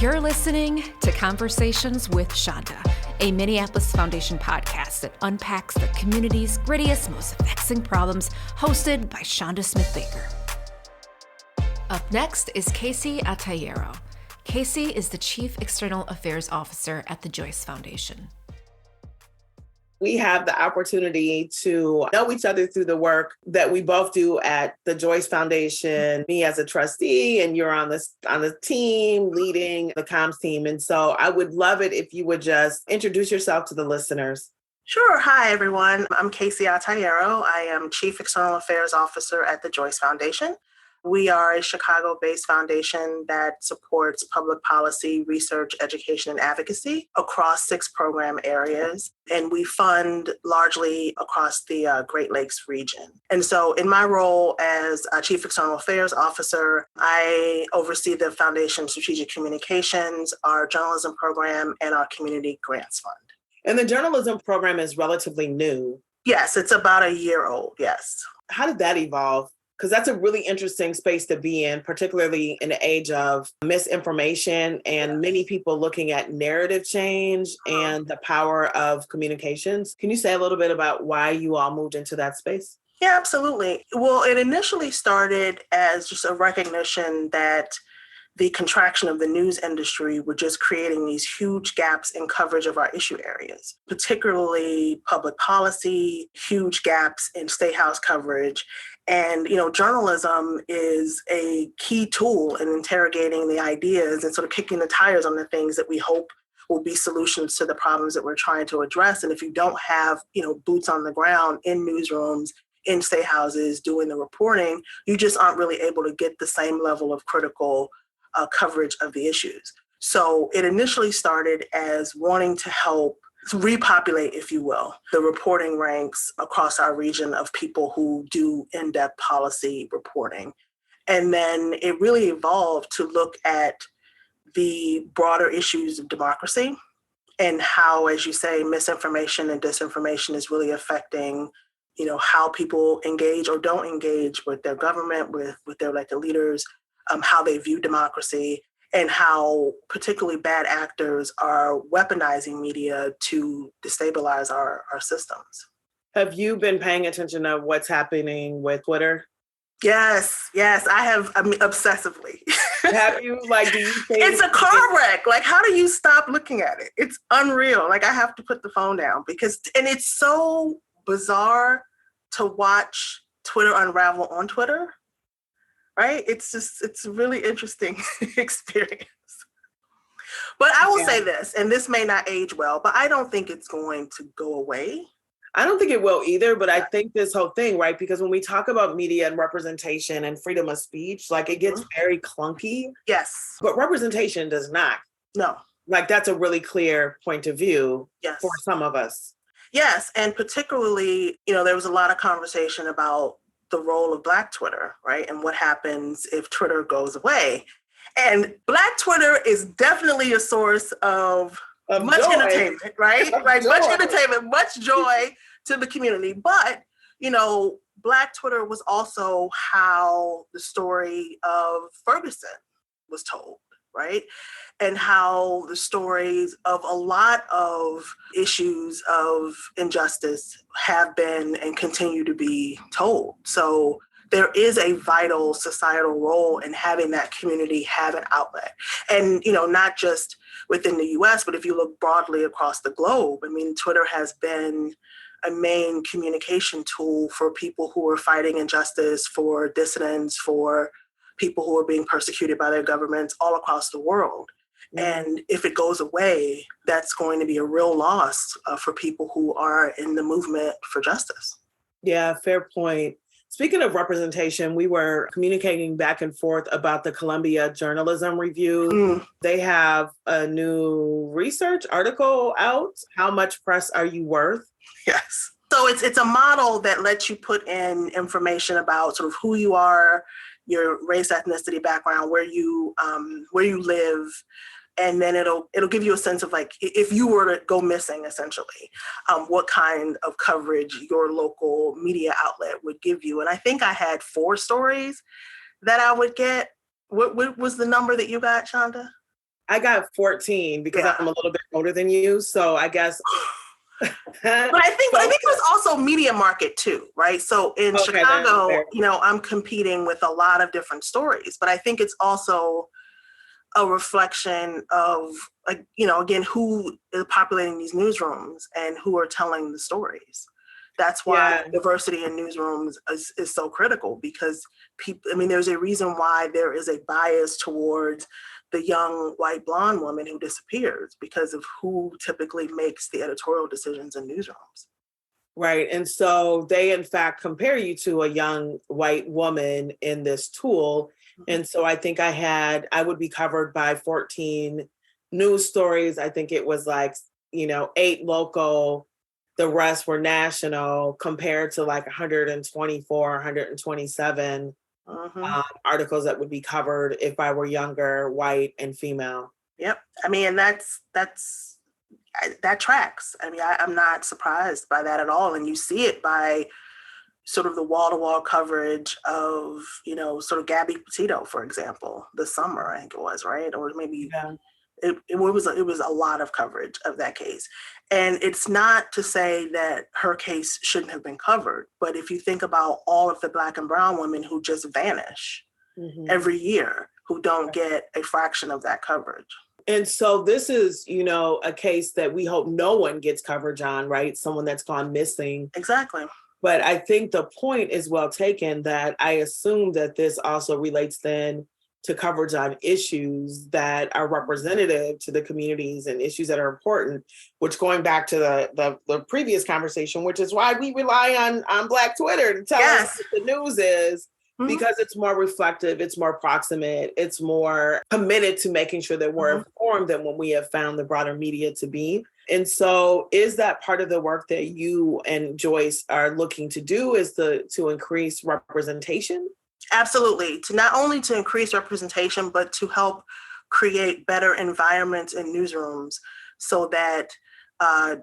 You're listening to Conversations with Chanda, a Minneapolis Foundation podcast that unpacks the community's grittiest, most vexing problems, hosted by Chanda Smith-Baker. Up next is Kayce Ataiyero. Kayce is the Chief External Affairs Officer at the Joyce Foundation. We have the opportunity to know each other through the work that we both do at the Joyce Foundation, me as a trustee, and you're on the team leading the comms team. And so I would love it if you would just introduce yourself to the listeners. Sure. Hi, everyone. I'm Kayce Ataiyero. I am Chief External Affairs Officer at the Joyce Foundation. We are a Chicago-based foundation that supports public policy, research, education, and advocacy across 6 program areas. And we fund largely across the Great Lakes region. And so in my role as a Chief External Affairs Officer, I oversee the foundation's strategic communications, our journalism program, and our community grants fund. And the journalism program is relatively new. Yes, it's about a year old, yes. How did that evolve? Because that's a really interesting space to be in, particularly in the age of misinformation and many people looking at narrative change and the power of communications. Can you say a little bit about why you all moved into that space? Yeah, absolutely. Well, it initially started as just a recognition that the contraction of the news industry were just creating these huge gaps in coverage of our issue areas, particularly public policy, huge gaps in state house coverage. And, journalism is a key tool in interrogating the ideas and sort of kicking the tires on the things that we hope will be solutions to the problems that we're trying to address. And if you don't have, boots on the ground in newsrooms, in state houses, doing the reporting, you just aren't really able to get the same level of critical coverage of the issues. So it initially started as wanting to help repopulate, if you will, the reporting ranks across our region of people who do in-depth policy reporting. And then it really evolved to look at the broader issues of democracy and how, as you say, misinformation and disinformation is really affecting, how people engage or don't engage with their government, with their elected leaders, how they view democracy, and how particularly bad actors are weaponizing media to destabilize our systems. Have you been paying attention to what's happening with Twitter? Yes, I have, obsessively. Have you, do you think it's a car wreck. How do you stop looking at it? It's unreal. I have to put the phone down and it's so bizarre to watch Twitter unravel on Twitter. Right? It's a really interesting experience. But I will say this, and this may not age well, but I don't think it's going to go away. I don't think it will either, but I think this whole thing, right? Because when we talk about media and representation and freedom of speech, it gets very clunky. Yes. But representation does not. No. That's a really clear point of view for some of us. Yes. And particularly, there was a lot of conversation about the role of Black Twitter, right? And what happens if Twitter goes away. And Black Twitter is definitely a source of much joy. Entertainment, right? Right. Much entertainment, much joy to the community. But, Black Twitter was also how the story of Ferguson was told, right? And how the stories of a lot of issues of injustice have been and continue to be told. So there is a vital societal role in having that community have an outlet. And, not just within the US, but if you look broadly across the globe, Twitter has been a main communication tool for people who are fighting injustice, for dissidents, for people who are being persecuted by their governments all across the world. And if it goes away, that's going to be a real loss for people who are in the movement for justice. Yeah, fair point. Speaking of representation, we were communicating back and forth about the Columbia Journalism Review. They have a new research article out. How much press are you worth? Yes. So it's a model that lets you put in information about sort of who you are, your race, ethnicity, background, where you live, and then it'll give you a sense of if you were to go missing, essentially, what kind of coverage your local media outlet would give you. And I think I had 4 stories that I would get. What was the number that you got, Chanda? I got 14 because I'm a little bit older than you. So I guess. But I think it was also media market too, right? So in Chicago, I'm competing with a lot of different stories, but I think it's also a reflection of, again, who is populating these newsrooms and who are telling the stories. That's why diversity in newsrooms is so critical, because there's a reason why there is a bias towards the young white blonde woman who disappears, because of who typically makes the editorial decisions in newsrooms. Right. And so they, in fact, compare you to a young white woman in this tool. And so I think I would be covered by 14 news stories. I think it was 8 local, the rest were national, compared to 124, 127 articles that would be covered if I were younger, white, and female. Yep. And that tracks. I'm not surprised by that at all. And you see it by sort of the wall-to-wall coverage of, sort of Gabby Petito, for example, this summer, I think it was, right? Or maybe it was a lot of coverage of that case. And it's not to say that her case shouldn't have been covered, but if you think about all of the Black and brown women who just vanish every year, who don't get a fraction of that coverage. And so this is, a case that we hope no one gets coverage on, right? Someone that's gone missing. Exactly. But I think the point is well taken, that I assume that this also relates then to coverage on issues that are representative to the communities and issues that are important, which, going back to the previous conversation, which is why we rely on Black Twitter to tell us what the news is, because it's more reflective, it's more proximate, it's more committed to making sure that we're informed than what we have found the broader media to be. And so is that part of the work that you and Joyce are looking to do, is to increase representation? Absolutely. Not only to increase representation, but to help create better environments in newsrooms so that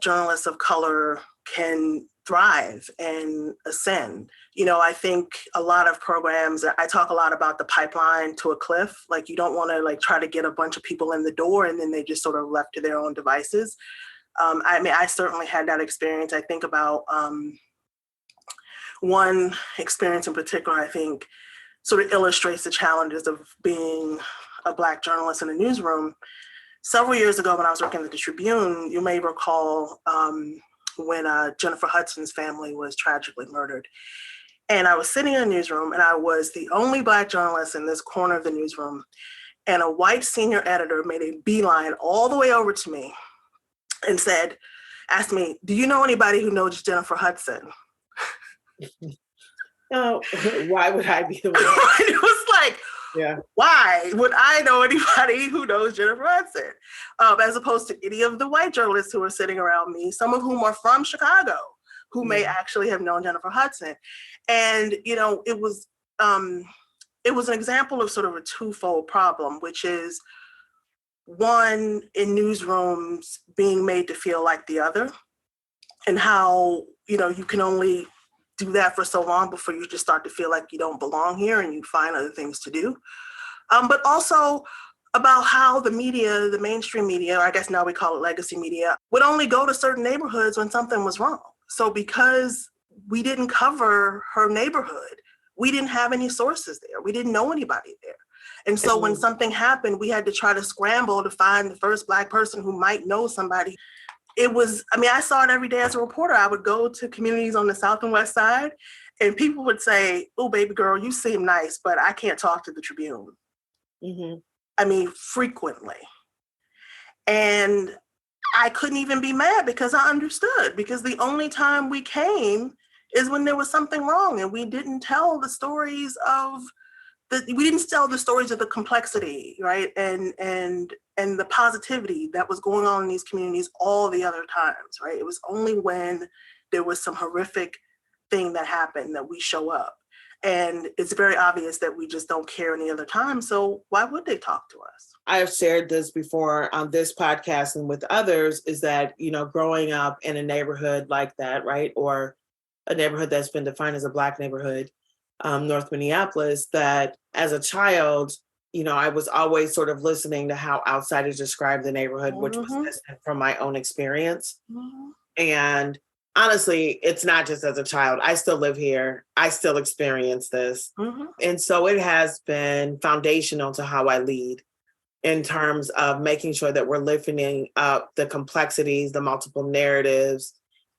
journalists of color can thrive and ascend. I think a lot of programs, I talk a lot about the pipeline to a cliff. You don't want to try to get a bunch of people in the door and then they just sort of left to their own devices. I certainly had that experience. I think about one experience in particular, I think sort of illustrates the challenges of being a Black journalist in a newsroom. Several years ago when I was working at the Tribune, you may recall when Jennifer Hudson's family was tragically murdered. And I was sitting in a newsroom and I was the only Black journalist in this corner of the newsroom. And a white senior editor made a beeline all the way over to me and asked me, "Do you know anybody who knows Jennifer Hudson?" No, why would I be the one? It was why would I know anybody who knows Jennifer Hudson? As opposed to any of the white journalists who are sitting around me, some of whom are from Chicago, who may actually have known Jennifer Hudson. And, it was an example of sort of a twofold problem, which is one, in newsrooms being made to feel like the other, and how, you can only do that for so long before you just start to feel like you don't belong here and you find other things to do. But also about how the media, the mainstream media, or I guess now we call it legacy media, would only go to certain neighborhoods when something was wrong. So because we didn't cover her neighborhood, we didn't have any sources there. We didn't know anybody there. And so when something happened, we had to try to scramble to find the first Black person who might know somebody. It was, I saw it every day as a reporter. I would go to communities on the South and West Side and people would say, "Oh, baby girl, you seem nice, but I can't talk to the Tribune." Frequently. And I couldn't even be mad because I understood, because the only time we came is when there was something wrong and we didn't tell the stories of the complexity, right? And the positivity that was going on in these communities all the other times, right? It was only when there was some horrific thing that happened that we show up. And it's very obvious that we just don't care any other time. So why would they talk to us? I have shared this before on this podcast and with others, is that, growing up in a neighborhood like that, right? Or a neighborhood that's been defined as a Black neighborhood, North Minneapolis, that as a child, I was always sort of listening to how outsiders describe the neighborhood, which was distant from my own experience. And honestly, it's not just as a child. I still live here. I still experience this. And so it has been foundational to how I lead in terms of making sure that we're lifting up the complexities, the multiple narratives,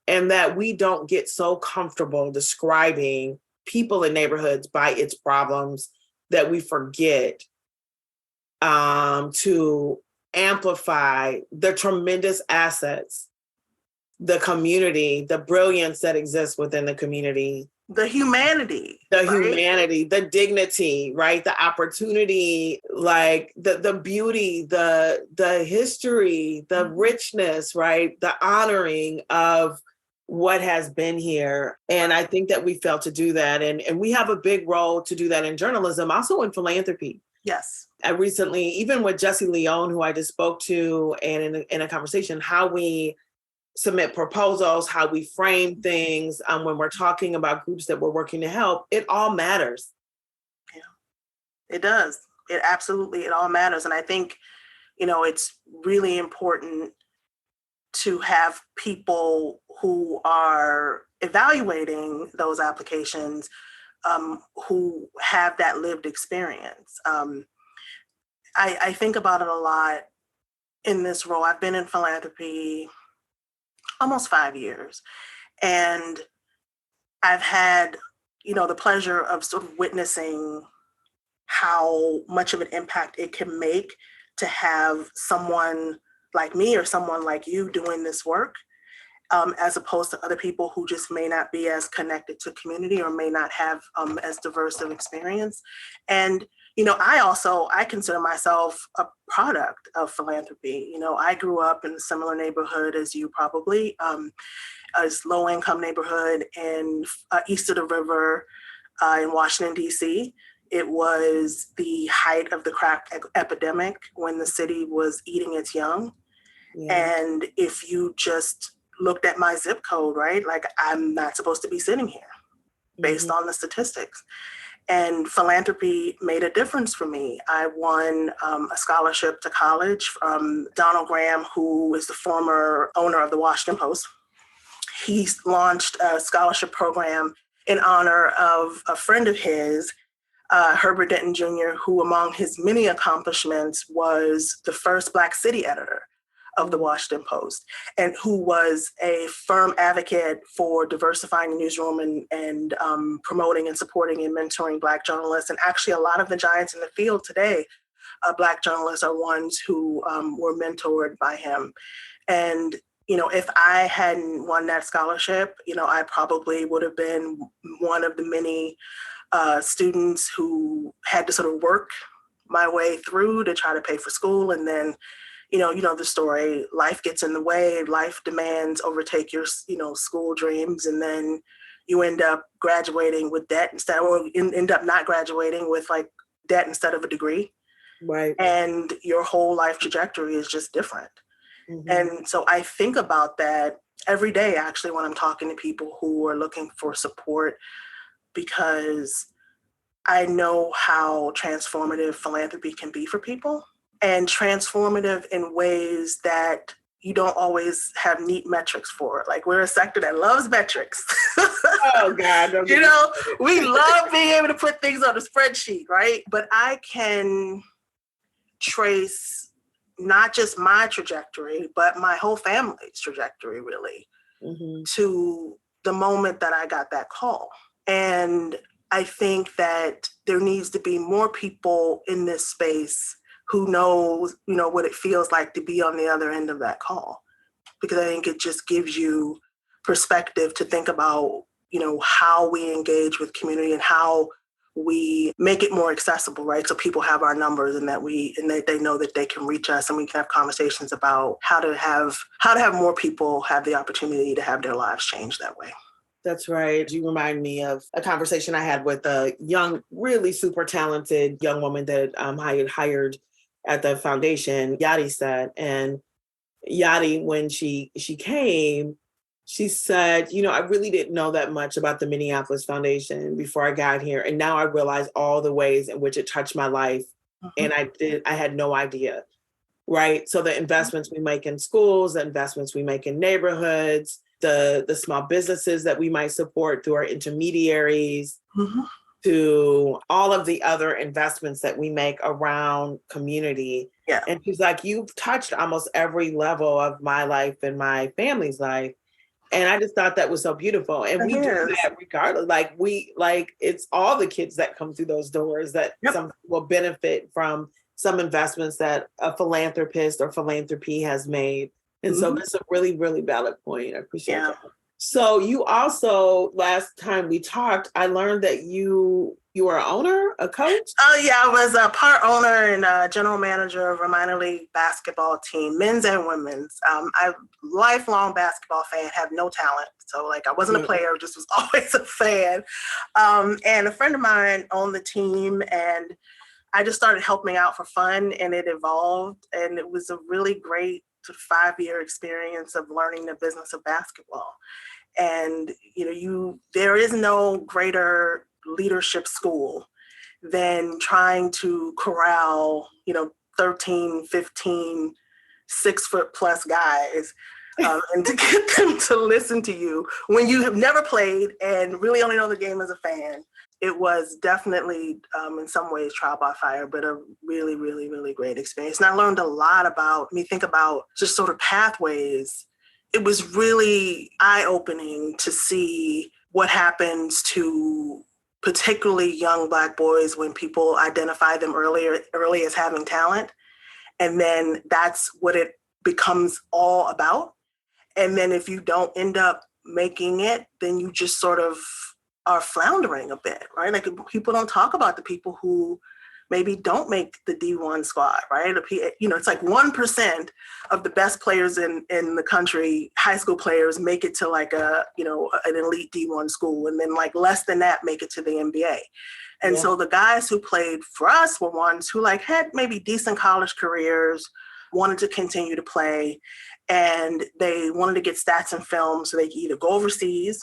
and that we don't get so comfortable describing people in neighborhoods by its problems that we forget to amplify the tremendous assets, the community, the brilliance that exists within the community. The humanity, the dignity, right? The opportunity, like the beauty, the history, the richness, right? The honoring of what has been here. And I think that we fail to do that. And we have a big role to do that in journalism, also in philanthropy. Yes. I recently, even with Jesse Leone, who I just spoke to, and in a conversation, how we submit proposals, how we frame things when we're talking about groups that we're working to help, it all matters. Yeah, it does. It all matters. And I think, it's really important to have people who are evaluating those applications who have that lived experience. I think about it a lot in this role. I've been in philanthropy almost 5 years, and I've had, the pleasure of sort of witnessing how much of an impact it can make to have someone like me or someone like you doing this work, as opposed to other people who just may not be as connected to community or may not have as diverse of experience. And, I consider myself a product of philanthropy. I grew up in a similar neighborhood as you probably, a low-income neighborhood in east of the river in Washington, D.C. It was the height of the crack epidemic when the city was eating its young. Yeah. And if you just looked at my zip code, right, like I'm not supposed to be sitting here based on the statistics. And philanthropy made a difference for me. I won a scholarship to college from Donald Graham, who is the former owner of the Washington Post. He launched a scholarship program in honor of a friend of his, Herbert Denton Jr., who among his many accomplishments was the first Black city editor of the Washington Post, and who was a firm advocate for diversifying the newsroom and promoting and supporting and mentoring Black journalists. And actually a lot of the giants in the field today, Black journalists, are ones who were mentored by him. And, if I hadn't won that scholarship, I probably would have been one of the many students who had to sort of work my way through to try to pay for school. And then, the story, life gets in the way, life demands overtake your, school dreams. And then you end up graduating with debt instead, or end up not graduating with like debt instead of a degree. Right. And your whole life trajectory is just different. And so I think about that every day, actually, when I'm talking to people who are looking for support, because I know how transformative philanthropy can be for people, and transformative in ways that you don't always have neat metrics for. Like, we're a sector that loves metrics. Oh, God. We love being able to put things on a spreadsheet, right? But I can trace not just my trajectory, but my whole family's trajectory, really, to the moment that I got that call. And I think that there needs to be more people in this space who knows, what it feels like to be on the other end of that call. Because I think it just gives you perspective to think about, how we engage with community and how we make it more accessible, right? So people have our numbers and that they know that they can reach us, and we can have conversations about how to have more people have the opportunity to have their lives change that way. That's right. You remind me of a conversation I had with a young, really super talented young woman that I had hired at the foundation, Yadi said. And Yadi, when she came, she said, I really didn't know that much about the Minneapolis Foundation before I got here. And now I realize all the ways in which it touched my life and I had no idea. Right. So the investments we make in schools, the investments we make in neighborhoods, the small businesses that we might support through our intermediaries, to all of the other investments that we make around community. Yeah. And she's like, you've touched almost every level of my life and my family's life. And I just thought that was so beautiful. And we do that regardless. It's all the kids that come through those doors that some will benefit from some investments that a philanthropist or philanthropy has made. And so that's a really, really valid point. I appreciate that. So you also, last time we talked, I learned that you were an owner, a coach? Oh yeah, I was a part owner and general manager of a minor league basketball team, men's and women's. I'm a lifelong basketball fan, have no talent. So I wasn't a player, just was always a fan. And a friend of mine owned the team, and I just started helping out for fun, and it evolved. And it was a really great 5-year experience of learning the business of basketball. And, there is no greater leadership school than trying to corral, 13, 15, 6-foot plus guys and to get them to listen to you when you have never played and really only know the game as a fan. It was definitely, in some ways, trial by fire, but a really, really, really great experience. And I learned a lot about, think about just sort of pathways. It was really eye-opening to see what happens to particularly young Black boys when people identify them early as having talent. And then that's what it becomes all about. And then if you don't end up making it, then you just sort of are floundering a bit, right? People don't talk about the people who maybe don't make the D1 squad, right? It's 1% of the best players in the country, high school players, make it to an elite D1 school. And then less than that make it to the NBA. And so the guys who played for us were ones who had maybe decent college careers, wanted to continue to play, and they wanted to get stats and film so they could either go overseas,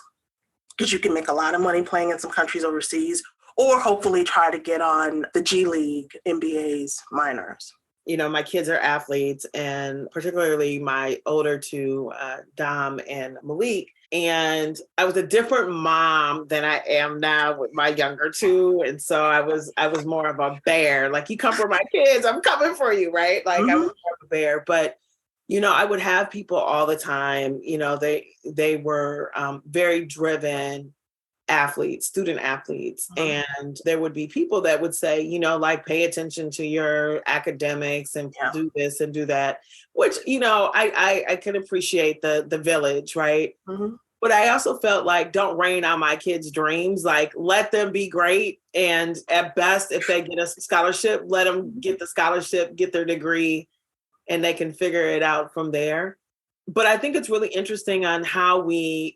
because you can make a lot of money playing in some countries overseas, or hopefully try to get on the G League, NBA's minors. My kids are athletes, and particularly my older two, Dom and Malik. And I was a different mom than I am now with my younger two. And so I was more of a bear. You come for my kids, I'm coming for you, right? I was more of a bear. But I would have people all the time, they were very driven athletes, student athletes. And there would be people that would say, pay attention to your academics and do this and do that, which, I can appreciate the village, right? But I also felt don't rain on my kids' dreams. Let them be great. And at best, if they get a scholarship, let them get the scholarship, get their degree, and they can figure it out from there. But I think it's really interesting on how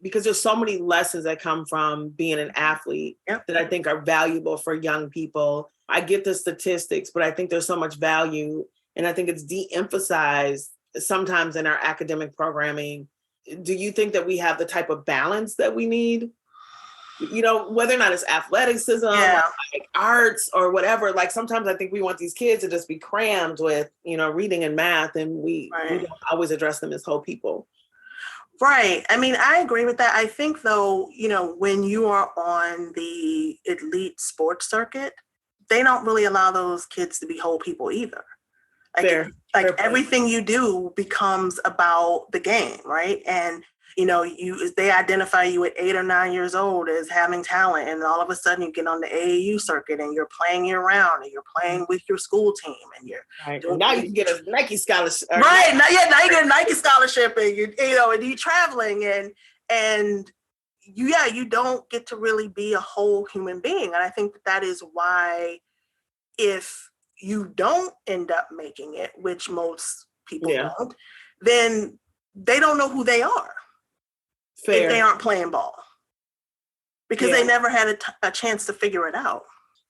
because there's so many lessons that come from being an athlete that I think are valuable for young people. I get the statistics, but I think there's so much value. And I think it's de-emphasized sometimes in our academic programming. Do you think that we have the type of balance that we need? Whether or not it's athleticism, or arts or whatever, sometimes I think we want these kids to just be crammed with, reading and math, and we don't always address them as whole people. Right. I agree with that. I think though, when you are on the elite sports circuit, they don't really allow those kids to be whole people either. Fair everything you do becomes about the game, right? And they identify you at 8 or 9 years old as having talent, and all of a sudden you get on the AAU circuit and you're playing year round, and you're playing with your school team, and you're now you can get a Nike scholarship. Right. Now you get a Nike scholarship, and and you're traveling, and you don't get to really be a whole human being. And I think that is why, if you don't end up making it, which most people don't, then they don't know who they are. Fair. If they aren't playing ball, because they never had a chance to figure it out.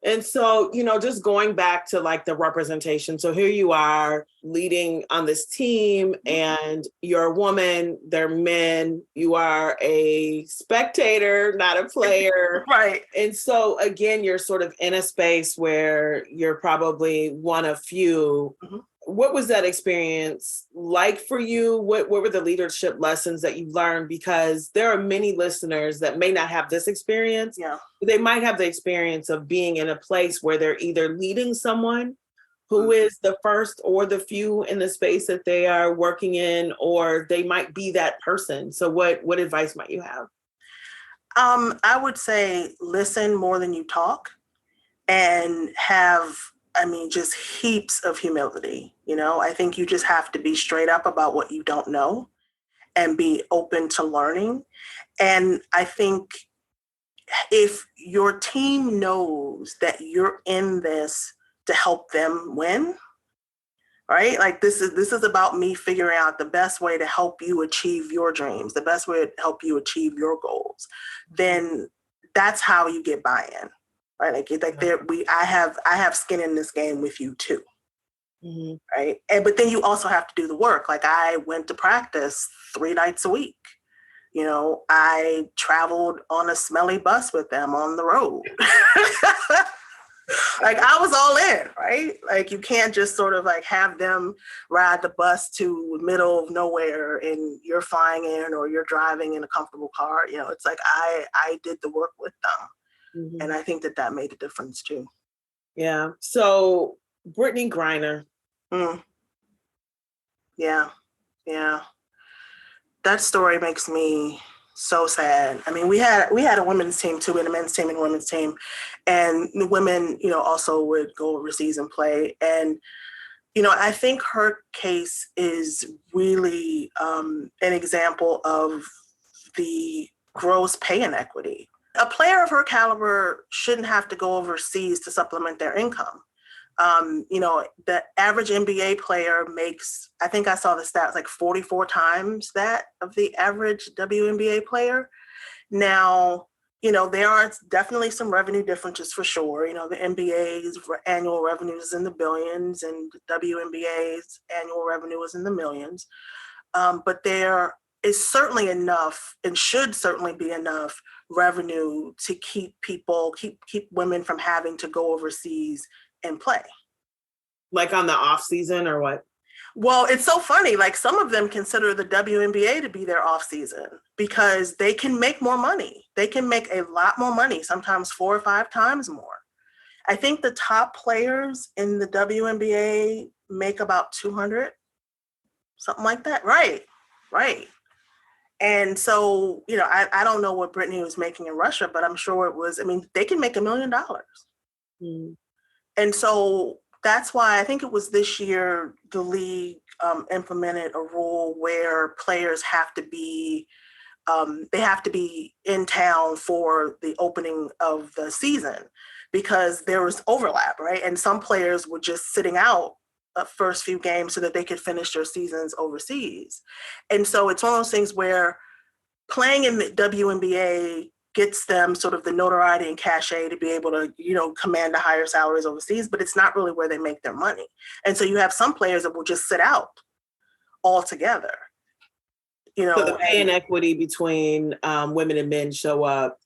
And so, just going back to like the representation. So here you are leading on this team and you're a woman, they're men, you are a spectator, not a player. Right. And so again, you're sort of in a space where you're probably one of few. Mm-hmm. What was that experience like for you? What were the leadership lessons that you learned? Because there are many listeners that may not have this experience. Yeah. They might have the experience of being in a place where they're either leading someone who is the first or the few in the space that they are working in, or they might be that person. So what advice might you have? I would say listen more than you talk and have, just heaps of humility. I think you just have to be straight up about what you don't know and be open to learning. And I think if your team knows that you're in this to help them win, right? Like this is about me figuring out the best way to help you achieve your dreams, the best way to help you achieve your goals, then that's how you get buy-in. Right? I have skin in this game with you too. Mm-hmm. Right. But then you also have to do the work. Like I went to practice 3 nights a week. I traveled on a smelly bus with them on the road. Like I was all in, right? Like you can't just sort of like have them ride the bus to the middle of nowhere and you're flying in or you're driving in a comfortable car. It's like I did the work with them. Mm-hmm. And I think that made a difference too. Yeah. So Brittney Griner. Yeah. That story makes me so sad. We had a women's team too, and a men's team and a women's team. And the women, also would go overseas and play. And, I think her case is really an example of the gross pay inequity. A player of her caliber shouldn't have to go overseas to supplement their income. The average NBA player makes, I think I saw the stats, like 44 times that of the average WNBA player. Now, there are definitely some revenue differences for sure. The NBA's annual revenue is in the billions and WNBA's annual revenue is in the millions. But there is certainly enough and should certainly be enough revenue to keep women from having to go overseas and play. Like on the off season or what? Well, it's so funny. Like some of them consider the WNBA to be their off season because they can make more money. They can make a lot more money, sometimes 4 or 5 times more. I think the top players in the WNBA make about 200, something like that. Right. And so, I don't know what Brittney was making in Russia, but I'm sure it was, they can make $1 million. Mm. And so that's why I think it was this year, the league implemented a rule where players have to be, in town for the opening of the season because there was overlap, right? And some players were just sitting out the first few games so that they could finish their seasons overseas. And so it's one of those things where playing in the WNBA gets them sort of the notoriety and cachet to be able to, command the higher salaries overseas, but it's not really where they make their money. And so you have some players that will just sit out altogether. So the pay inequity between women and men show up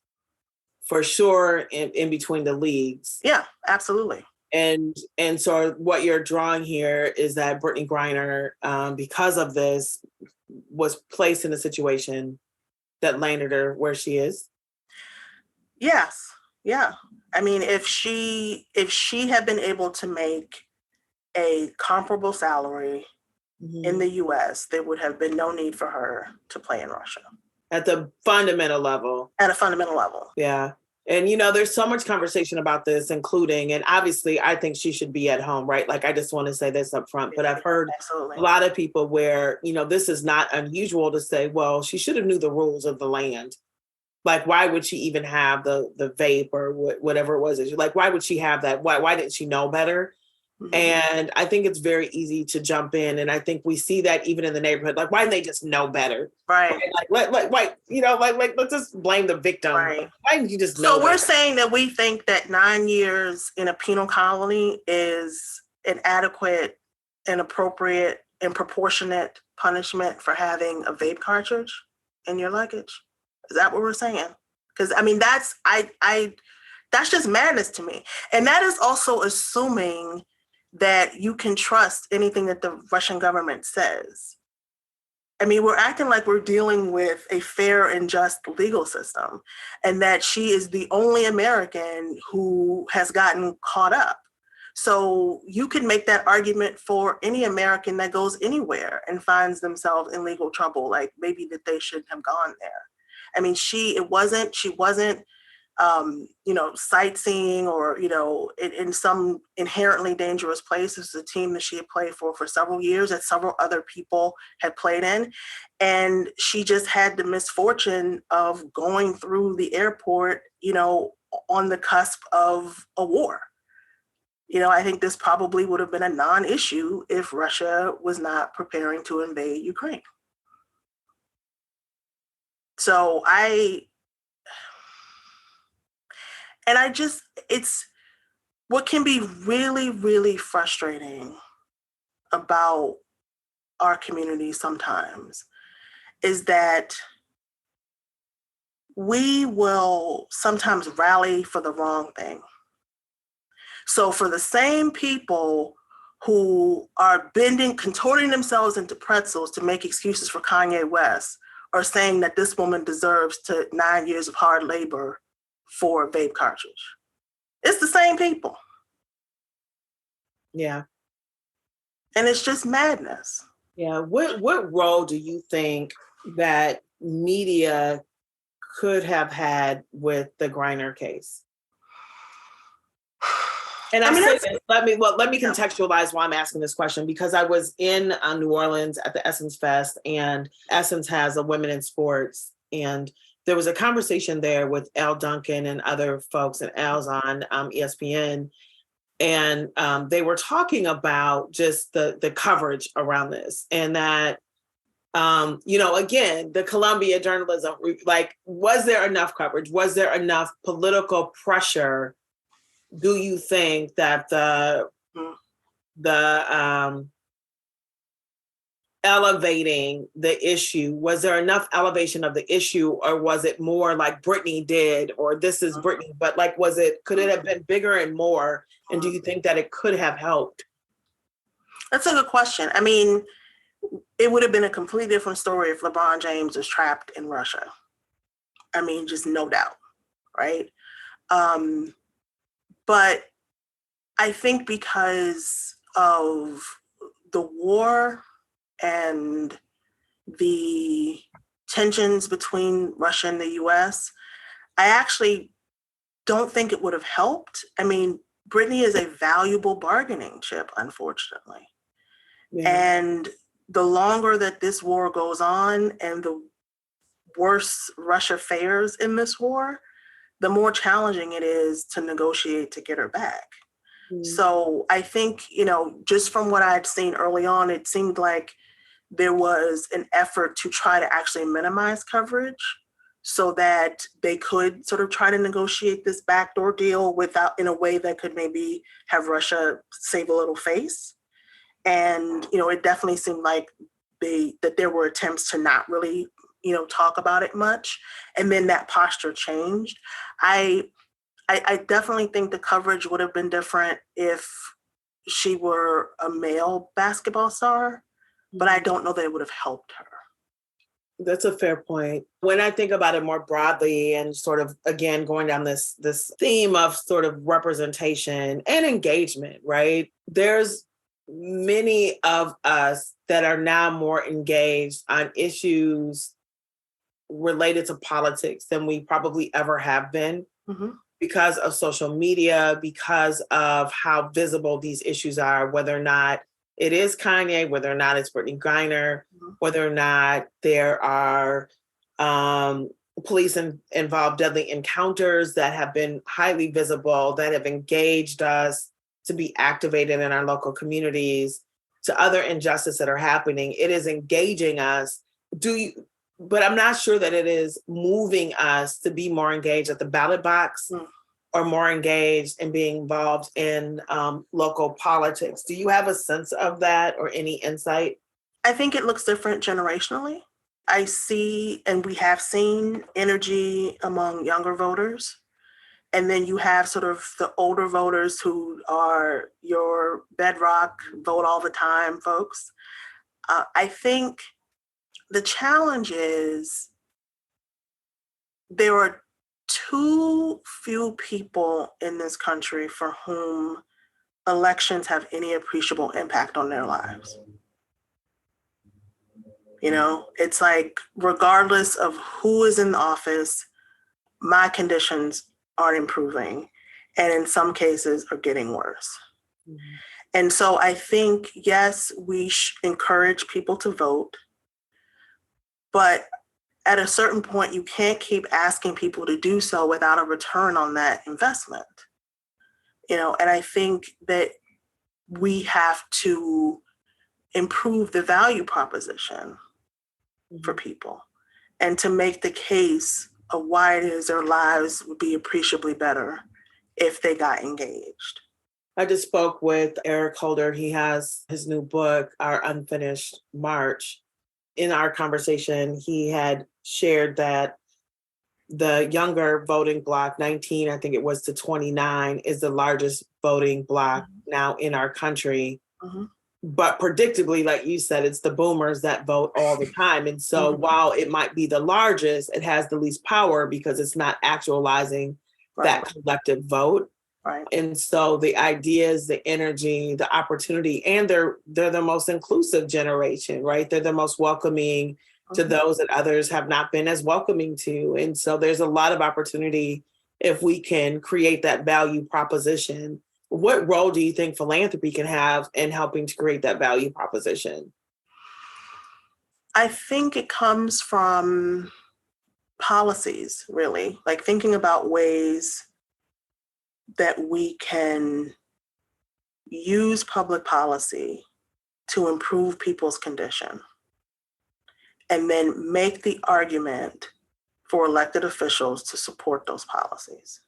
for sure in between the leagues. Yeah, absolutely. And so what you're drawing here is that Brittney Griner, because of this, was placed in a situation that landed her where she is. Yes. Yeah. If she had been able to make a comparable salary in the US, there would have been no need for her to play in Russia. At the fundamental level. At a fundamental level. Yeah. And, there's so much conversation about this, including, and obviously I think she should be at home, right? Like, I just want to say this up front, but I've heard a lot of people where, this is not unusual to say, well, she should have knew the rules of the land. Like, why would she even have the vape or whatever it was? Like, why would she have that? Why didn't she know better? Mm-hmm. And I think it's very easy to jump in. And I think we see that even in the neighborhood. Like, why didn't they just know better? Right. Let's just blame the victim. Right. Like, why didn't you just know So we're better? saying that we think that 9 years in a penal colony is an adequate and appropriate and proportionate punishment for having a vape cartridge in your luggage. Is that what we're saying? Because I mean, that's just madness to me. And that is also assuming that you can trust anything that the Russian government says. I mean, we're acting like we're dealing with a fair and just legal system, and that she is the only American who has gotten caught up. So you can make that argument for any American that goes anywhere and finds themselves in legal trouble, like maybe that they shouldn't have gone there. I mean, she wasn't sightseeing or, in some inherently dangerous place. This is a team that she had played for several years that several other people had played in. And she just had the misfortune of going through the airport, on the cusp of a war. I think this probably would have been a non-issue if Russia was not preparing to invade Ukraine. So it's what can be really, really frustrating about our community sometimes is that we will sometimes rally for the wrong thing. So for the same people who are contorting themselves into pretzels to make excuses for Kanye West are saying that this woman deserves 9 years of hard labor for a vape cartridge. It's the same people. Yeah. And it's just madness. Yeah. What role do you think that media could have had with the Griner case? And let me contextualize why I'm asking this question, because I was in New Orleans at the Essence Fest, and Essence has a Women in Sports, and there was a conversation there with Al Duncan and other folks, and Al's on ESPN, and they were talking about just the coverage around this, and that again, the Columbia journalism, like, was there enough coverage? Was there enough political pressure? Do you think that the elevating the issue, was there enough elevation of the issue, or was it more like Britney did, or this is Britney, but like, could it have been bigger and more? And do you think that it could have helped? That's a good question. I mean, it would have been a completely different story if LeBron James was trapped in Russia. I mean, just no doubt, right? But I think because of the war and the tensions between Russia and the US, I actually don't think it would have helped. I mean, Britney is a valuable bargaining chip, unfortunately. Yeah. And the longer that this war goes on and the worse Russia fares in this war, the more challenging it is to negotiate to get her back. Mm-hmm. So I think, just from what I'd seen early on, it seemed like there was an effort to try to actually minimize coverage so that they could sort of try to negotiate this backdoor deal in a way that could maybe have Russia save a little face. And, it definitely seemed like that there were attempts to not really talk about it much. And then that posture changed. I definitely think the coverage would have been different if she were a male basketball star, but I don't know that it would have helped her. That's a fair point. When I think about it more broadly and sort of, again, going down this theme of sort of representation and engagement, right? There's many of us that are now more engaged on issues related to politics than we probably ever have been, mm-hmm. because of social media, because of how visible these issues are, whether or not it is Kanye, whether or not it's Brittany Griner, mm-hmm. whether or not there are police involved deadly encounters that have been highly visible, that have engaged us. to be activated in our local communities, to other injustices that are happening. It is engaging us. But I'm not sure that it is moving us to be more engaged at the ballot box or more engaged in being involved in local politics. Do you have a sense of that or any insight? I think it looks different generationally. I see, and we have seen energy among younger voters. And then you have sort of the older voters who are your bedrock, vote all the time folks. I think the challenge is there are too few people in this country for whom elections have any appreciable impact on their lives. You know, it's like, regardless of who is in the office, my conditions aren't improving, and in some cases are getting worse. Mm-hmm. And so I think, yes, we encourage people to vote, but at a certain point, you can't keep asking people to do so without a return on that investment. You know, and I think that we have to improve the value proposition for people and to make the case of why it is their lives would be appreciably better if they got engaged. I just spoke with Eric Holder. He has his new book, Our Unfinished March. In our conversation, he had shared that the younger voting bloc, 19, I think it was, to 29, is the largest voting bloc now in our country. Mm-hmm. But predictably, like you said, it's the boomers that vote all the time. And so while it might be the largest, it has the least power because it's not actualizing that collective vote. Right. And so the ideas, the energy, the opportunity, and they're the most inclusive generation, right? They're the most welcoming to those that others have not been as welcoming to. And so there's a lot of opportunity if we can create that value proposition. What role do you think philanthropy can have in helping to create that value proposition? I think it comes from policies, really, like thinking about ways that we can use public policy to improve people's condition, and then make the argument for elected officials to support those policies.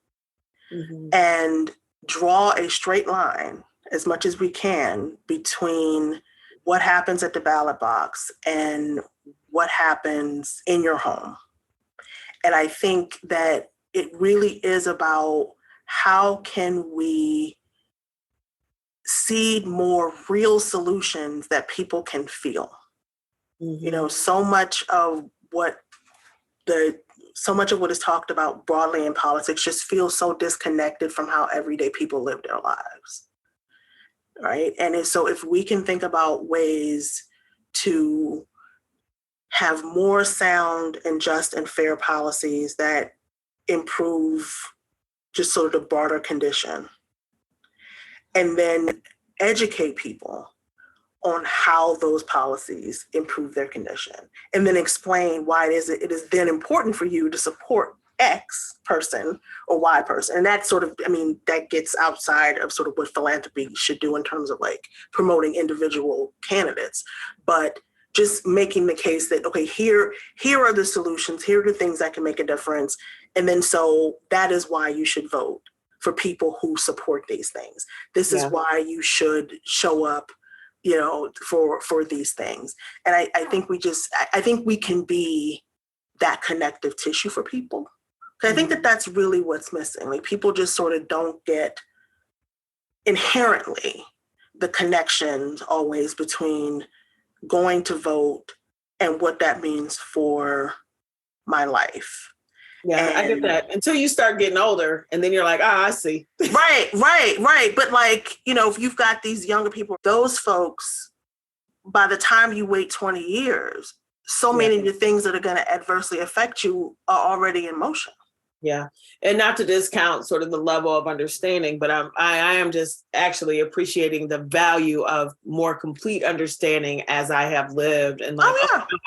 Mm-hmm. And draw a straight line as much as we can between what happens at the ballot box and what happens in your home. And I think that it really is about how can we seed more real solutions that people can feel. Mm-hmm. You know, so much of what is talked about broadly in politics just feels so disconnected from how everyday people live their lives, right? And so if we can think about ways to have more sound and just and fair policies that improve just sort of the broader condition, and then educate people on how those policies improve their condition, and then explain why it is then important for you to support X person or Y person. And that sort of, that gets outside of sort of what philanthropy should do in terms of like promoting individual candidates, but just making the case that, okay, here are the solutions, here are the things that can make a difference. And then so that is why you should vote for people who support these things. This is why you should show up, you know, for these things. And I think we can be that connective tissue for people. I think that that's really what's missing. Like, people just sort of don't get inherently the connections always between going to vote and what that means for my life. Yeah, I get that. Until you start getting older, and then you're like, I see. Right. But like, you know, if you've got these younger people, those folks, by the time you wait 20 years, so many of the things that are going to adversely affect you are already in motion. Yeah. And not to discount sort of the level of understanding, but I am just actually appreciating the value of more complete understanding as I have lived. And like,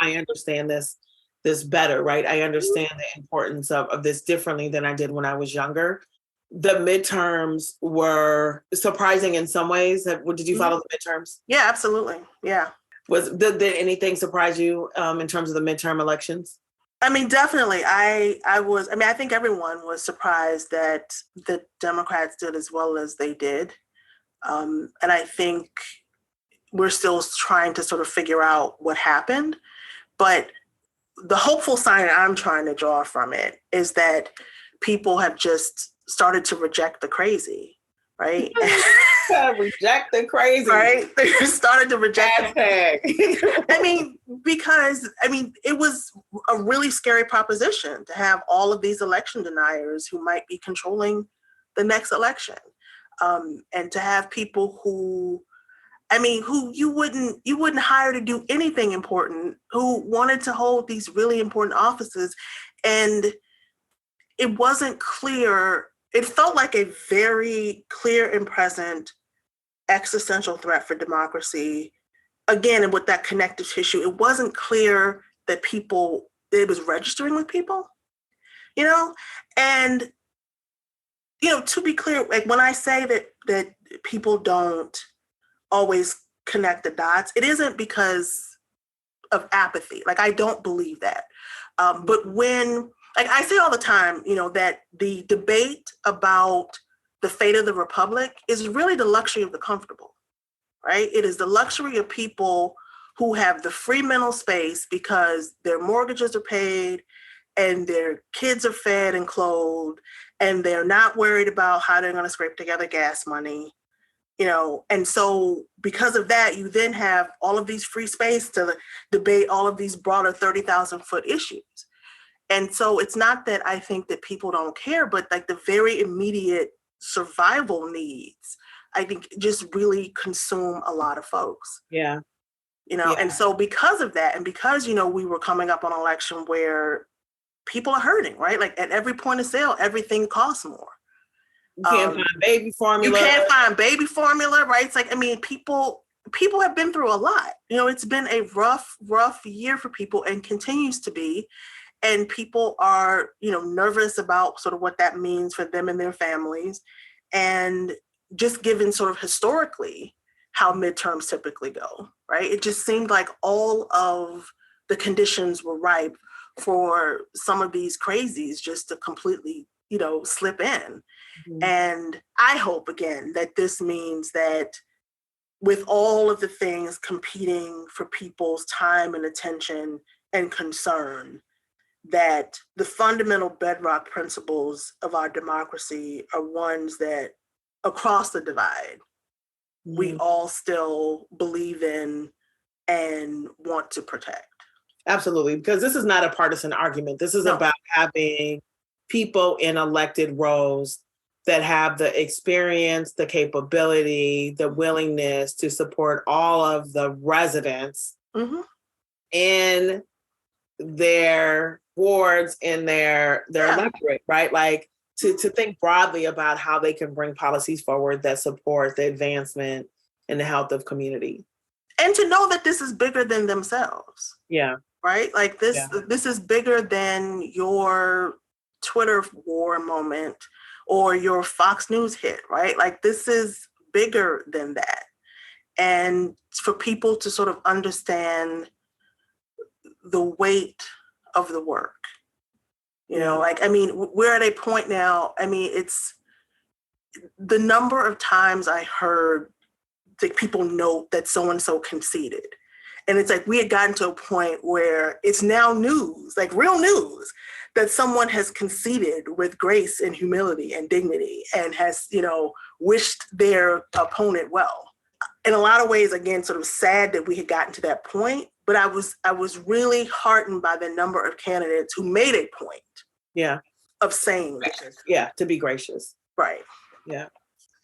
I understand this better, right? I understand the importance of this differently than I did when I was younger. the midterms were surprising in some ways. Did you follow the midterms? Yeah, absolutely. Yeah. Did anything surprise you in terms of the midterm elections? I mean, definitely. I think everyone was surprised that the Democrats did as well as they did. And I think we're still trying to sort of figure out what happened. But the hopeful sign that I'm trying to draw from it is that people have just started to reject the crazy, right? Reject the crazy. Right? They started to reject it. because it was a really scary proposition to have all of these election deniers who might be controlling the next election. And to have people who you wouldn't hire to do anything important, who wanted to hold these really important offices. And it wasn't clear. It felt like a very clear and present existential threat for democracy. Again, and with that connective tissue, it wasn't clear that it was registering with people, and, to be clear, like when I say that people don't always connect the dots, it isn't because of apathy. Like, I don't believe that. But when, like I say all the time, that the debate about the fate of the republic is really the luxury of the comfortable, right? It is the luxury of people who have the free mental space because their mortgages are paid and their kids are fed and clothed, and they're not worried about how they're going to scrape together gas money. And so because of that, you then have all of these free space to debate all of these broader 30,000 foot issues. And so it's not that I think that people don't care, but like the very immediate survival needs, I think, just really consume a lot of folks. Yeah. And so because of that, and because, we were coming up on an election where people are hurting, right? Like at every point of sale, everything costs more. You can't find baby formula. You can't find baby formula, right? It's like, people have been through a lot. It's been a rough year for people and continues to be. And people are, nervous about sort of what that means for them and their families. And just given sort of historically how midterms typically go, right? It just seemed like all of the conditions were ripe for some of these crazies just to completely, slip in. Mm-hmm. And I hope, again, that this means that with all of the things competing for people's time and attention and concern, that the fundamental bedrock principles of our democracy are ones that across the divide, we all still believe in and want to protect. Absolutely, because this is not a partisan argument. This is about having people in elected roles that have the experience, the capability, the willingness to support all of the residents in their wards, in their electorate, right? Like to think broadly about how they can bring policies forward that support the advancement and the health of community. And to know that this is bigger than themselves. Yeah. Right? Like this is bigger than your Twitter war moment or your Fox News hit, right? Like this is bigger than that. And for people to sort of understand the weight of the work, we're at a point now, it's the number of times I heard that people note that so-and-so conceded. And it's like we had gotten to a point where it's now news, like real news, that someone has conceded with grace and humility and dignity and has, wished their opponent well. In a lot of ways, again, sort of sad that we had gotten to that point, but I was really heartened by the number of candidates who made a point of saying that. Yeah, to be gracious. Right. Yeah.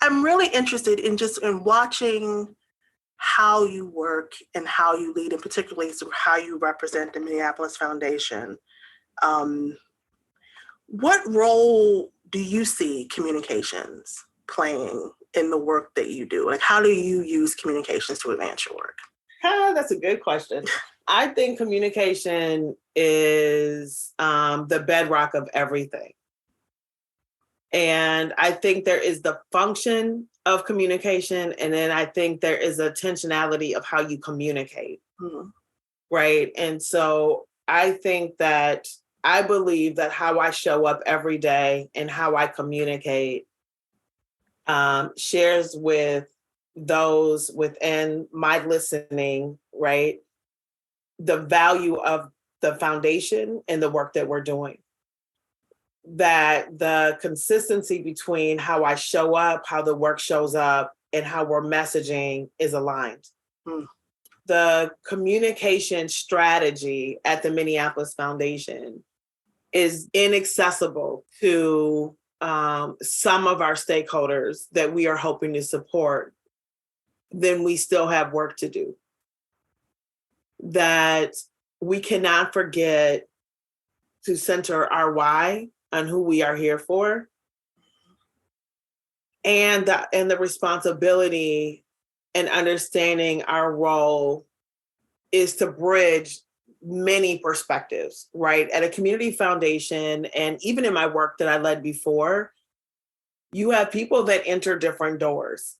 I'm really interested in watching how you work and how you lead, and particularly sort of how you represent the Minneapolis Foundation. What role do you see communications playing in the work that you do? Like, how do you use communications to advance your work? That's a good question. I think communication is the bedrock of everything. And I think there is the function of communication. And then I think there is a intentionality of how you communicate. Mm-hmm. Right. And so I believe that how I show up every day and how I communicate shares with those within my listening, right, the value of the foundation and the work that we're doing. That the consistency between how I show up, how the work shows up, and how we're messaging is aligned. Mm. The communication strategy at the Minneapolis Foundation is inaccessible to some of our stakeholders that we are hoping to support, then we still have work to do. That we cannot forget to center our why on who we are here for, and the responsibility and understanding our role is to bridge many perspectives, right? At a community foundation, and even in my work that I led before, you have people that enter different doors,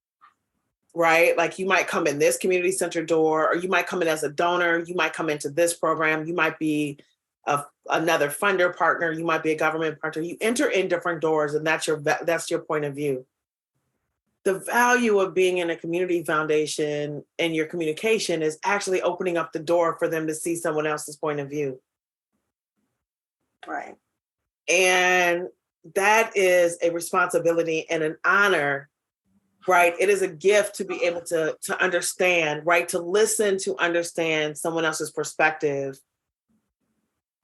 right? Like you might come in this community center door, or you might come in as a donor, you might come into this program, you might be another funder partner, you might be a government partner. You enter in different doors, and that's your point of view. The value of being in a community foundation and your communication is actually opening up the door for them to see someone else's point of view. Right. And that is a responsibility and an honor, right? It is a gift to be able to understand, right? To listen, to understand someone else's perspective,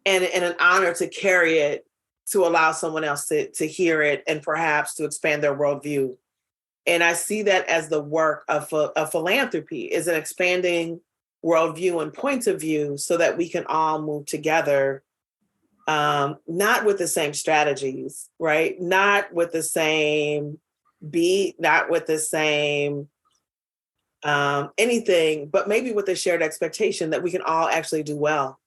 and an honor to carry it, to allow someone else to hear it and perhaps to expand their worldview. And I see that as the work of philanthropy, is an expanding worldview and points of view so that we can all move together, not with the same strategies, right? Not with the same beat, not with the same anything, but maybe with a shared expectation that we can all actually do well.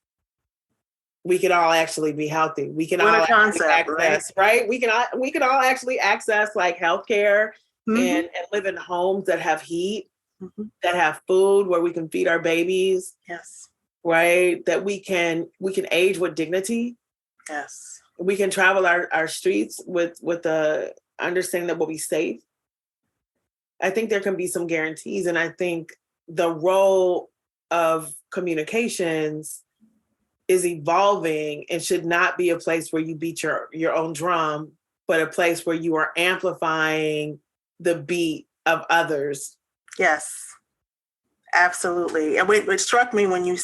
We can all actually be healthy. We can all access, right? We can all actually access like healthcare. Mm-hmm. and live in homes that have heat, mm-hmm. that have food where we can feed our babies. Yes. Right. That we can age with dignity. Yes. We can travel our streets with the understanding that we'll be safe. I think there can be some guarantees. And I think the role of communications is evolving and should not be a place where you beat your own drum, but a place where you are amplifying the beat of others. Yes, absolutely. And it struck me when you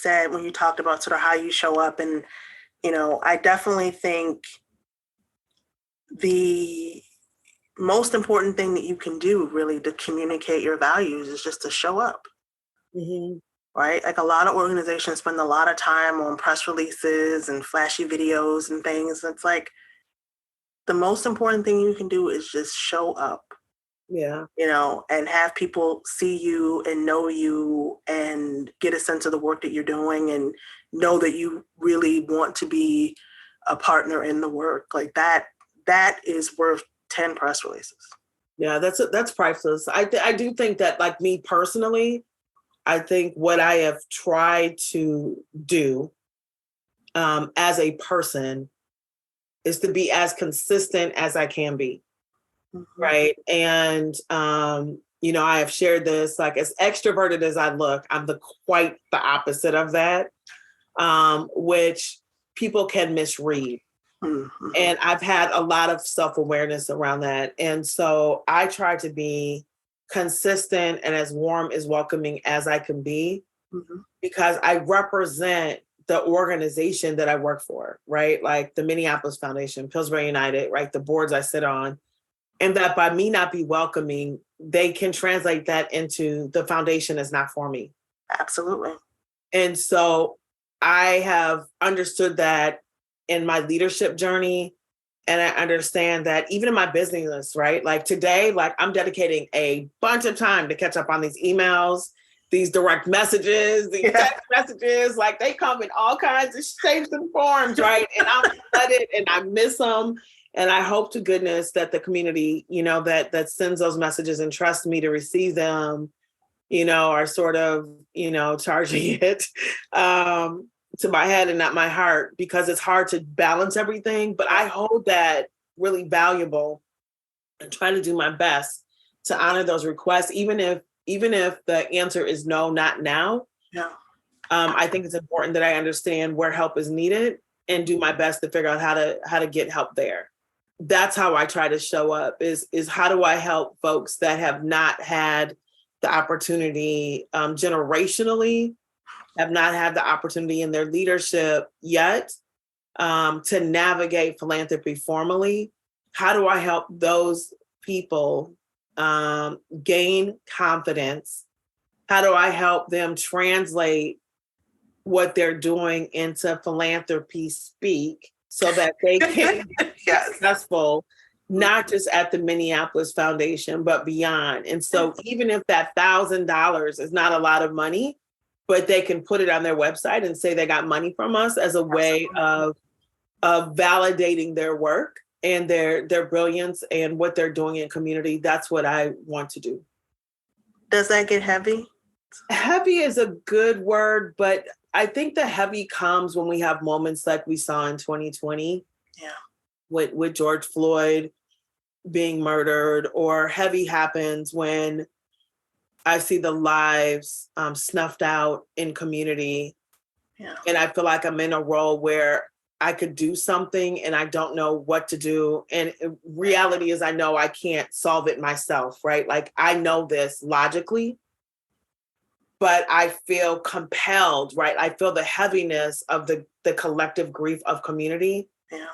talked about sort of how you show up, and, I definitely think the most important thing that you can do really to communicate your values is just to show up. Mm-hmm. Right? Like a lot of organizations spend a lot of time on press releases and flashy videos and things. It's like the most important thing you can do is just show up. Yeah. And have people see you and know you and get a sense of the work that you're doing and know that you really want to be a partner in the work. Like that is worth 10 press releases. Yeah, that's priceless. I do think that, like me personally, I think what I have tried to do as a person is to be as consistent as I can be. Mm-hmm. Right. And, I have shared this, like as extroverted as I look, I'm quite the opposite of that, which people can misread. Mm-hmm. And I've had a lot of self-awareness around that. And so I try to be consistent and as warm, as welcoming as I can be, mm-hmm. because I represent the organization that I work for, right? Like the Minneapolis Foundation, Pillsbury United, right? The boards I sit on. And that by me not be welcoming, they can translate that into the foundation is not for me. Absolutely. And so I have understood that in my leadership journey. And I understand that even in my business, right? Like today, like I'm dedicating a bunch of time to catch up on these emails, these direct messages, these text messages, like they come in all kinds of shapes and forms, right? And I'm flooded and I miss them. And I hope to goodness that the community, that sends those messages and trusts me to receive them, are sort of, charging it to my head and not my heart, because it's hard to balance everything. But I hold that really valuable and try to do my best to honor those requests, even if the answer is no, not now. Yeah. I think it's important that I understand where help is needed and do my best to figure out how to get help there. That's how I try to show up, is how do I help folks that have not had the opportunity generationally, have not had the opportunity in their leadership yet to navigate philanthropy formally. How do I help those people gain confidence? How do I help them translate what they're doing into philanthropy speak so that they can be successful, not just at the Minneapolis Foundation, but beyond? And so even if that $1,000 is not a lot of money, but they can put it on their website and say they got money from us as a way of validating their work and their brilliance and what they're doing in community, that's what I want to do. Does that get heavy? Heavy is a good word, but I think the heavy comes when we have moments like we saw in 2020. Yeah. With George Floyd being murdered, or heavy happens when I see the lives snuffed out in community. Yeah. And I feel like I'm in a role where I could do something and I don't know what to do. And reality is I know I can't solve it myself, right? Like I know this logically, but I feel compelled, right? I feel the heaviness of the collective grief of community. Yeah.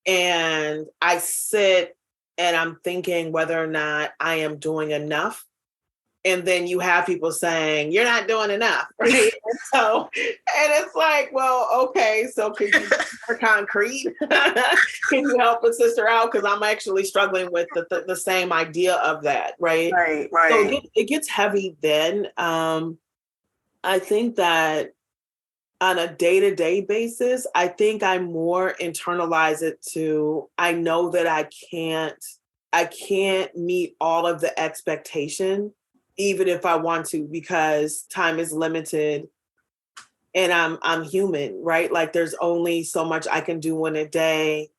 And I sit and I'm thinking whether or not I am doing enough. And then you have people saying, you're not doing enough, right? And it's like, well, okay, so could you be more concrete? Can you help a sister out? Because I'm actually struggling with the same idea of that, right? Right. So it gets heavy then. I think that on a day-to-day basis, I think I more internalize it to, I know that I can't meet all of the expectation, even if I want to, because time is limited and I'm human, right? Like there's only so much I can do in a day.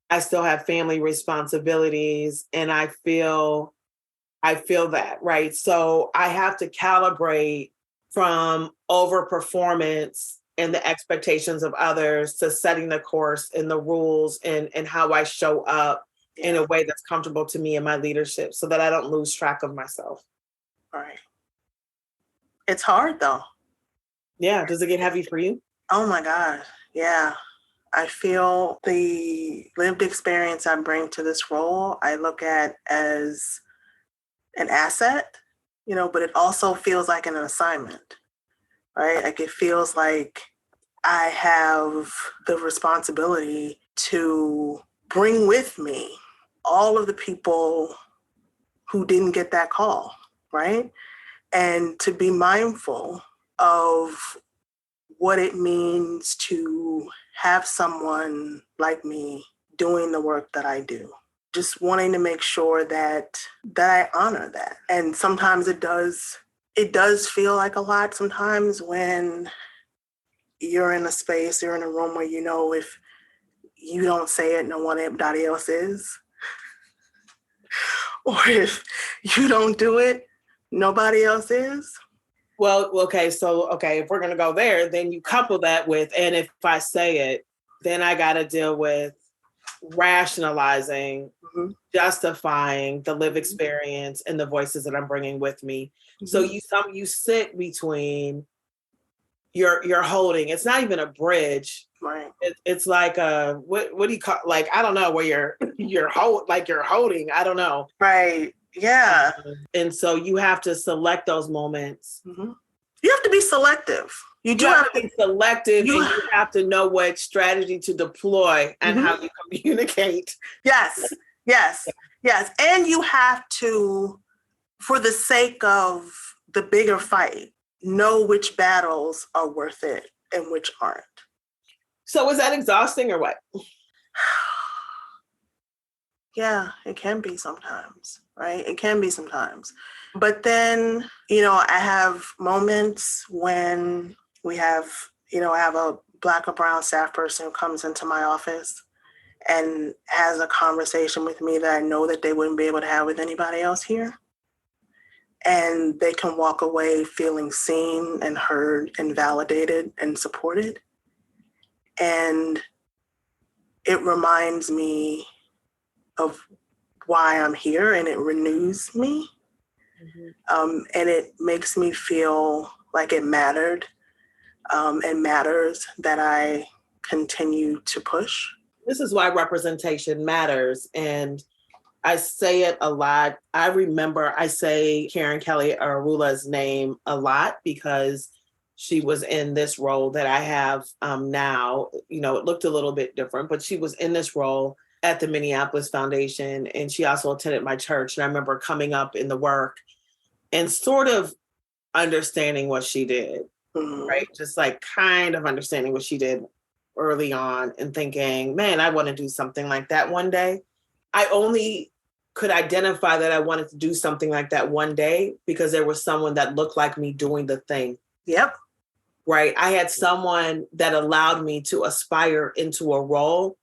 I still have family responsibilities and I feel that, right? So I have to calibrate from overperformance and the expectations of others to setting the course and the rules and how I show up in a way that's comfortable to me and my leadership so that I don't lose track of myself. Right. It's hard though. Yeah. Does it get heavy for you? Oh my God. Yeah. I feel the lived experience I bring to this role, I look at as an asset, but it also feels like an assignment, right? Like it feels like I have the responsibility to bring with me all of the people who didn't get that call, right? And to be mindful of what it means to have someone like me doing the work that I do. Just wanting to make sure that I honor that. And sometimes it does feel like a lot sometimes when you're in a space, you're in a room where if you don't say it, nobody else is. Or if you don't do it, nobody else is. Well, okay. So, if we're going to go there, then you couple that with, and if I say it, then I got to deal with rationalizing, justifying the lived experience and the voices that I'm bringing with me. So you sit between you're holding, it's not even a bridge. Right. It's like what do you call, like, I don't know, where you're holding, I don't know. Right. Yeah. And so you have to select those moments. You have to be selective. You have to be selective, and you have to know what strategy to deploy and how you communicate. Yes. And you have to, for the sake of the bigger fight, know which battles are worth it and which aren't. So is that exhausting or what? Yeah, it can be sometimes, right? It can be sometimes. But then, I have moments when I have a Black or brown staff person who comes into my office and has a conversation with me that I know that they wouldn't be able to have with anybody else here. And they can walk away feeling seen and heard and validated and supported. And it reminds me of why I'm here, and it renews me. And it makes me feel like it mattered and matters that I continue to push. This is why representation matters. And I say it a lot. I remember I say Karen Kelly Arula's name a lot because she was in this role that I have now. It looked a little bit different, but she was in this role at the Minneapolis Foundation. And she also attended my church. And I remember coming up in the work and sort of understanding what she did, right? Just like kind of understanding what she did early on and thinking, man, I want to do something like that one day. I only could identify that I wanted to do something like that one day because there was someone that looked like me doing the thing. Yep. Right. I had someone that allowed me to aspire into a role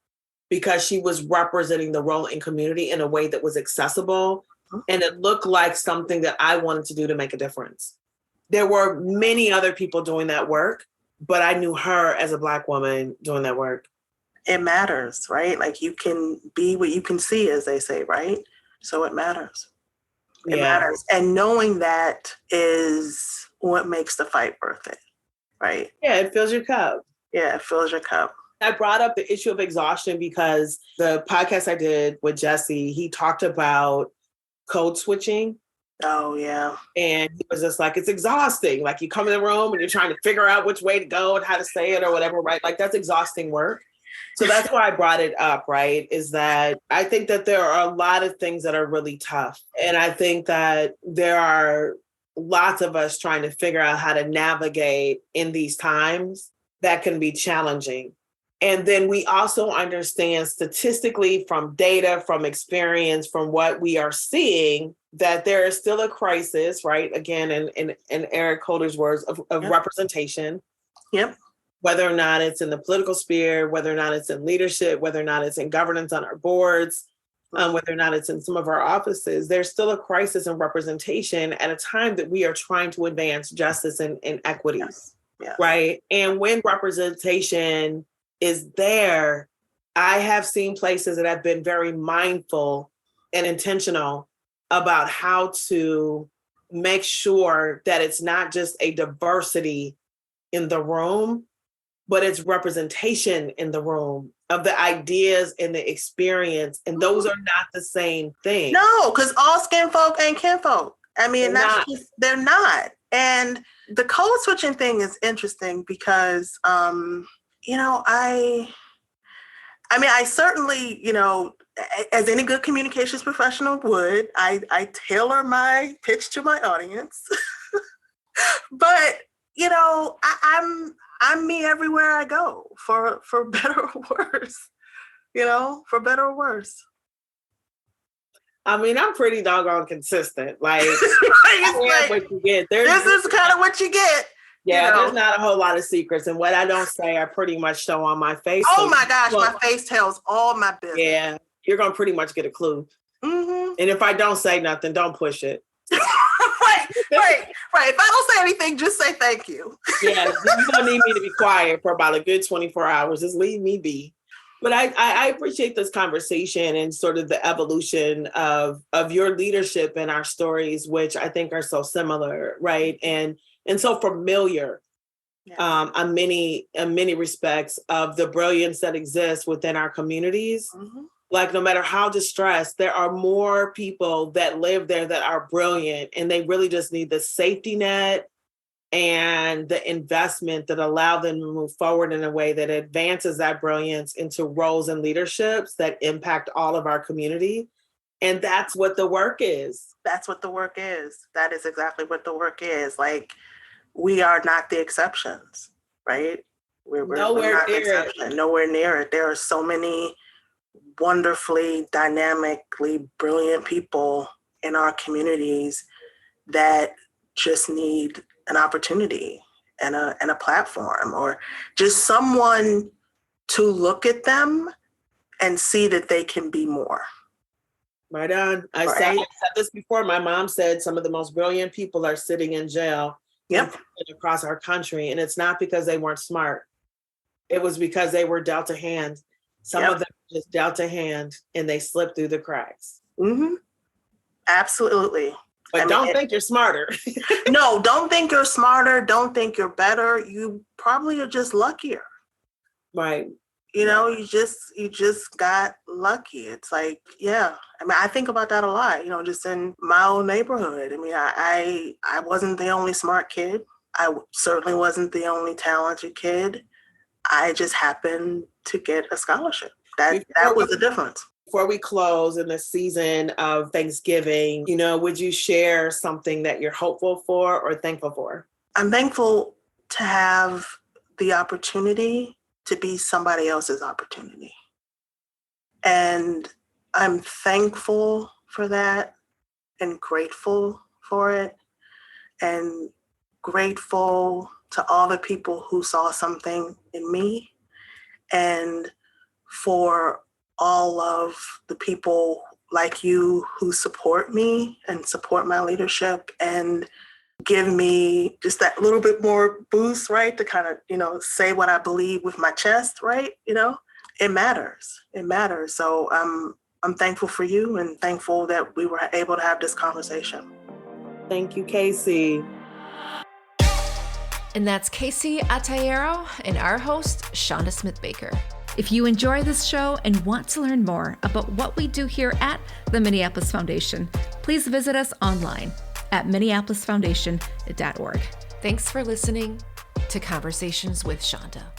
because she was representing the role in community in a way that was accessible. And it looked like something that I wanted to do to make a difference. There were many other people doing that work, but I knew her as a Black woman doing that work. It matters, right? Like you can be what you can see, as they say, right? So it matters. It matters. And knowing that is what makes the fight worth it, right? Yeah, it fills your cup. Yeah, it fills your cup. I brought up the issue of exhaustion because the podcast I did with Jesse, he talked about code switching. Oh, yeah. And he was just like, it's exhausting. Like you come in the room and you're trying to figure out which way to go and how to say it or whatever, right? Like that's exhausting work. So that's why I brought it up, right? Is that I think that there are a lot of things that are really tough. And I think that there are lots of us trying to figure out how to navigate in these times that can be challenging. And then we also understand statistically from data, from experience, from what we are seeing, that there is still a crisis, right? Again, in Eric Holder's words of representation. Yep. Whether or not it's in the political sphere, whether or not it's in leadership, whether or not it's in governance on our boards, whether or not it's in some of our offices, there's still a crisis in representation at a time that we are trying to advance justice and equity, right? And when representation is there, I have seen places that have been very mindful and intentional about how to make sure that it's not just a diversity in the room, but it's representation in the room of the ideas and the experience. And those are not the same thing. No, because all skin folk ain't kinfolk. I mean, they're not. And the code switching thing is interesting because, I certainly, as any good communications professional would, I tailor my pitch to my audience. But, I'm me everywhere I go for better or worse, for better or worse. I mean, I'm pretty doggone consistent. Like, what you get. This is kind of what you get. Yeah, there's not a whole lot of secrets. And what I don't say, I pretty much show on my face. Oh my gosh, my face tells all my business. Yeah, you're going to pretty much get a clue. Mm-hmm. And if I don't say nothing, don't push it. Right. If I don't say anything, just say thank you. Yeah, you don't need me to be quiet for about a good 24 hours. Just leave me be. But I appreciate this conversation and sort of the evolution of your leadership and our stories, which I think are so similar, right? And so familiar on many respects of the brilliance that exists within our communities. Mm-hmm. Like no matter how distressed, there are more people that live there that are brilliant, and they really just need the safety net and the investment that allow them to move forward in a way that advances that brilliance into roles and leaderships that impact all of our community. And that's what the work is. That's what the work is. That is exactly what the work is. Like, we are not the exceptions, right? We're nowhere not near the exception. Nowhere near it. There are so many wonderfully, dynamically brilliant people in our communities that just need an opportunity and a platform, or just someone to look at them and see that they can be more. Right on. I said this before. My mom said some of the most brilliant people are sitting in jail across our country. And it's not because they weren't smart. It was because they were dealt a hand. Some of them just dealt a hand and they slipped through the cracks. Mm-hmm. Absolutely. But don't think you're smarter. No, don't think you're smarter. Don't think you're better. You probably are just luckier. Right. You know, you just got lucky. It's like, yeah. I mean, I think about that a lot, you know, just in my own neighborhood. I mean, I wasn't the only smart kid. I certainly wasn't the only talented kid. I just happened to get a scholarship. That was the difference. Before we close in the season of Thanksgiving, you know, would you share something that you're hopeful for or thankful for? I'm thankful to have the opportunity to be somebody else's opportunity. And I'm thankful for that and grateful for it, and grateful to all the people who saw something in me, and for all of the people like you who support me and support my leadership and give me just that little bit more boost, right? To kind of, you know, say what I believe with my chest, right? You know, it matters. It matters. So I'm thankful for you and thankful that we were able to have this conversation. Thank you, Kayce. And that's Kayce Ataiyero and our host, Chanda Smith-Baker. If you enjoy this show and want to learn more about what we do here at the Minneapolis Foundation, please visit us online at minneapolisfoundation.org. Thanks for listening to Conversations with Chanda.